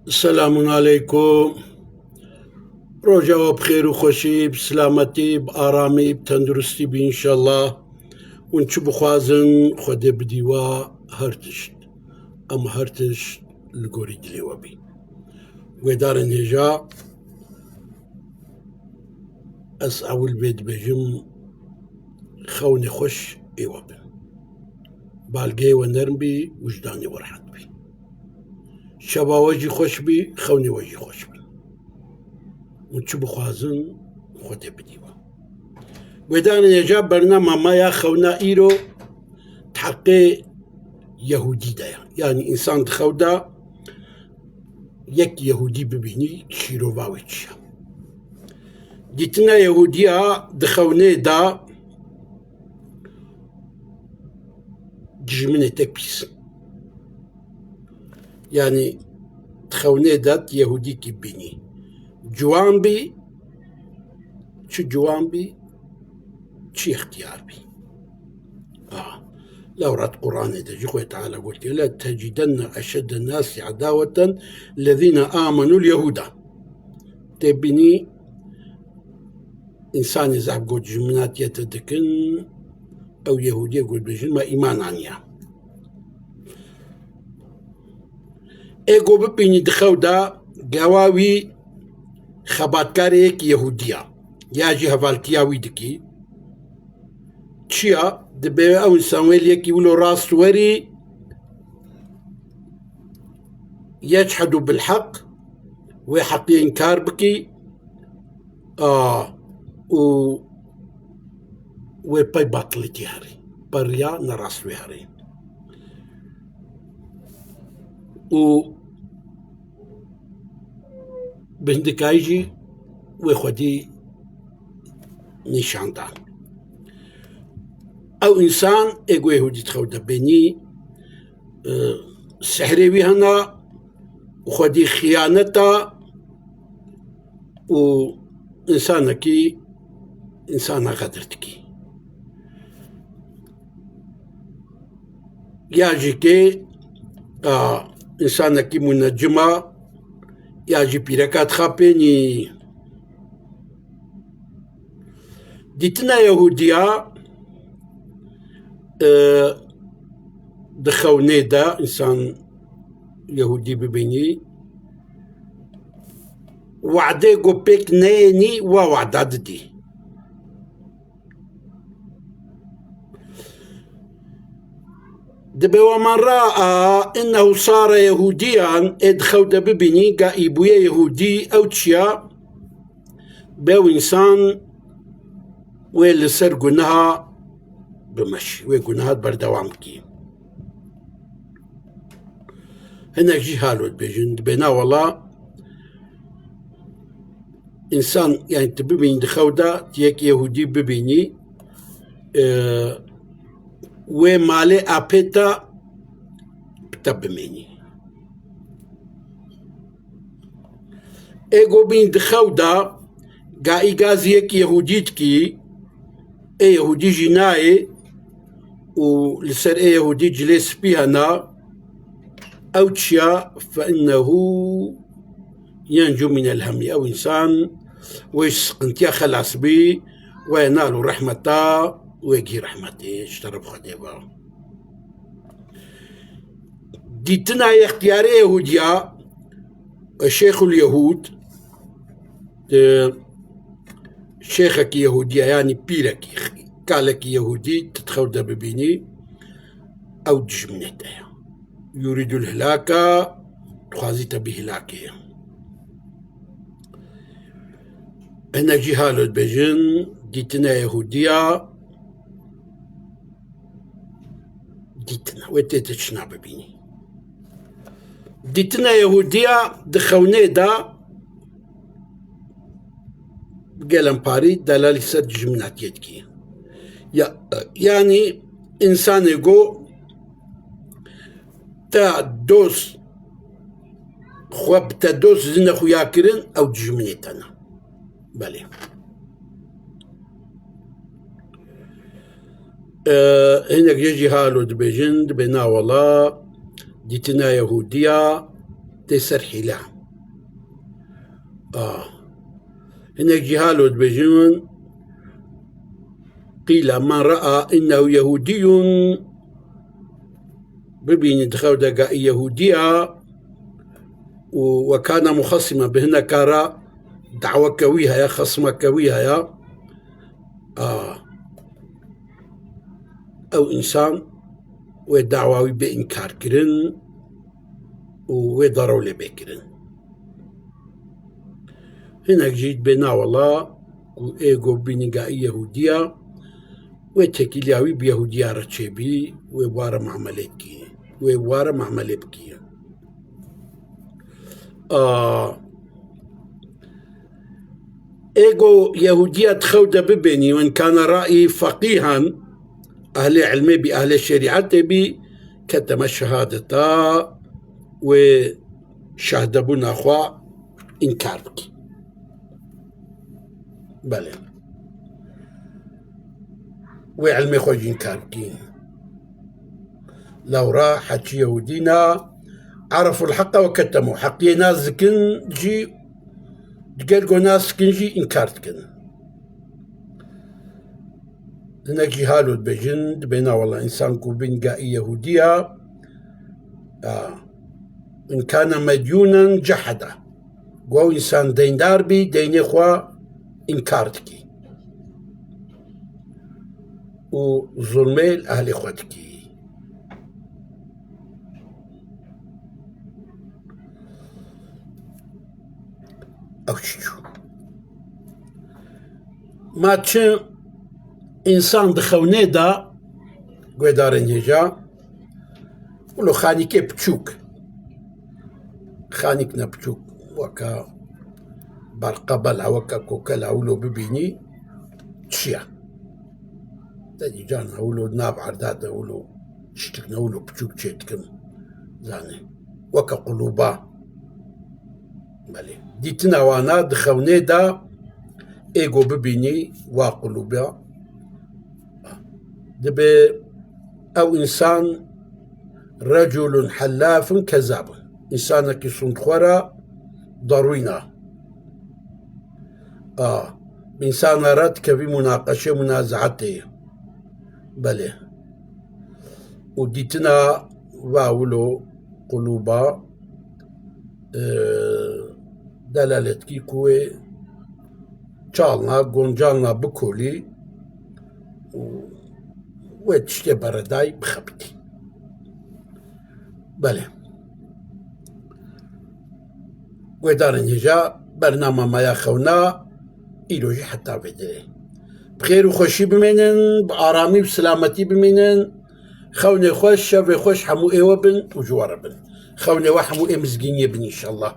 السلام عليكم. رجاء بخير وخوشي بسلامتي بآرامي بتندرستي بي إن شاء الله ونشو بخوازن خودي بديوا هرتشت أم هرتشت لقوري دليوا بي ويدار النجاة أسعو البيت بجم خوني خوش إيوابن بالقي ونرم بي وجداني ورحت بي شبا وجي خوش بي خوني وجي خوش بي ونشو بخوازن خودي بديوا ويدان يجاب برنامج ما يا خونا إيرو تحقي يهودي دا يعني إنسان تخودا يك يهودي ببيني شيرو باويتشا ديتنا يهودية دخوني دا جمنة تكبيس يعني تخوني دات يهودي كبيني جوان بي شو جوان بي شي اختيار بي لو رد قرآن يجي تعالى قلت لا تجدن أشد الناس عداوة الذين آمنوا اليهود تبني إنسان يزعب قد جمنات يتدكن أو يهودية قد بجن ما إيمان عنيا إيقو ببيني دخودا قواوي خباتكاريك يهودية ياجي هفالتياوي دكي تشيا دبي أو إنسان ويليك يقولوا راس وري يجحدوا بالحق ويحق إنكار بكي ويباي باطلتي هاري بريا نراس ويهاري بندكايجي ويخدي نشاندان أو إنسان إيقو يهودي تخودا بيني سحري هنا وخدي خيانتا وإنسانكي إنسانا غدرتكي ياجيكي إنسانكي منجمة ياجي بيركات خابيني ديتنا يهودية دخوني دا إنسان يهودي ببيني وعدي قبيك نيني ووعداد دي دبي ومن رأى إنه صار يهوديا ادخود ببيني قائبوية يهودي أو تشيا بيو إنسان ويل سرقنها بمشي ويقولها بردوامكي هنا جي هالو بيجن بينا والله إنسان يعني تبين دخودا تيك يهودي ببيني ومالي أبيتا بتبميني إيقو بين دخودا قاي غازيك يهوديتكي إيه يهودي جناي ولسر إيه يهودي جلس بيهنا أو تشيا فإنه ينجو من الهم أو إنسان ويسقنتيا خلاص بي وينال رحمته ويجي رحمته اشترب خديبا ديتنا اختياري يهوديا الشيخ اليهود شيخك يهودية يعني بيرك قالك يهودي تتخوض ببيني أو جمنته يريد الهلاكة تخازيت بهلاكه هنا جهال البجن ديتنا يهودية ديتنا ويتتشنا ببيني ديتنا يهودية دخوني دا قلم باري دلالي سد جمنات يدكي يعني إنسان يقول تا دوس خواب تا دوس زنا خويا كرن أو جمنيتنا بلي هنا يجي هالو دبيجن دبينا والله ديتنا يهودية تسر حلا هناك جهالود بجنون قيل من رأى إنه يهودي ببين دخودة يهودية وكان مخصما بهنا كارا دعوة كويها يا خصمة كويها يا أو إنسان ودعوة بإنكار كرن وضروا لبكرن هناك جيت بنا والله وإيجو بنقاء يهودية وتكيلاوي بيهودية رتشبي ووارا معملتكي ووارا معملتكي إيجو يهودية تخودة ببني وإن كان رأي فقيها أهل علمي بأهل الشريعة بي كتم الشهادة وشهد بنا أخوة إنكار بك بله وعلمي خوش إنكار بك لو راح حكي يهودينا عرفوا الحق وكتموا حقي ناس كن جي تقلقوا ناس كن جي إنكارت كن هناك جهالود بجند بينا والله إنسان كوبين قائي يهودية إن كان مديونا جحدا قو إنسان دين داربي دين إخوة إنكارتكي وظلمي أهل إخوتكي أوشيو ما تشن إنسان دخوني دا قويدارن هجا ولو خانيكي بتشوك خانيكنا بتشوك وكا برقبل وكا كوكلا ولو ببيني تشيا تجي جانا ولو ناب عردادا ولو تشتكنا ولو بتشوك تشيتكم زاني وكا قلوبا مالي ديتنا وانا دخوني دا ايجو ببيني وقلوبا دبي او انسان رجل حلاف كذاب انسان كي صنخورا ضروينا انسان رد كبي مناقشه منازعته بله وديتنا واولو قلوبا دلالتكي كوي چالنا گونجالنا بكولي وتشتي برداي بخبتي بله ويدارن هجا برنامج ما يخونا إلوجي حتى بدري بخير وخوشي بمنن بآرامي بسلامتي بمنن خوني خوش شافي خوش حمو إيوة بن وجوار بن خوني وحمو إيه مزقيني بن إن شاء الله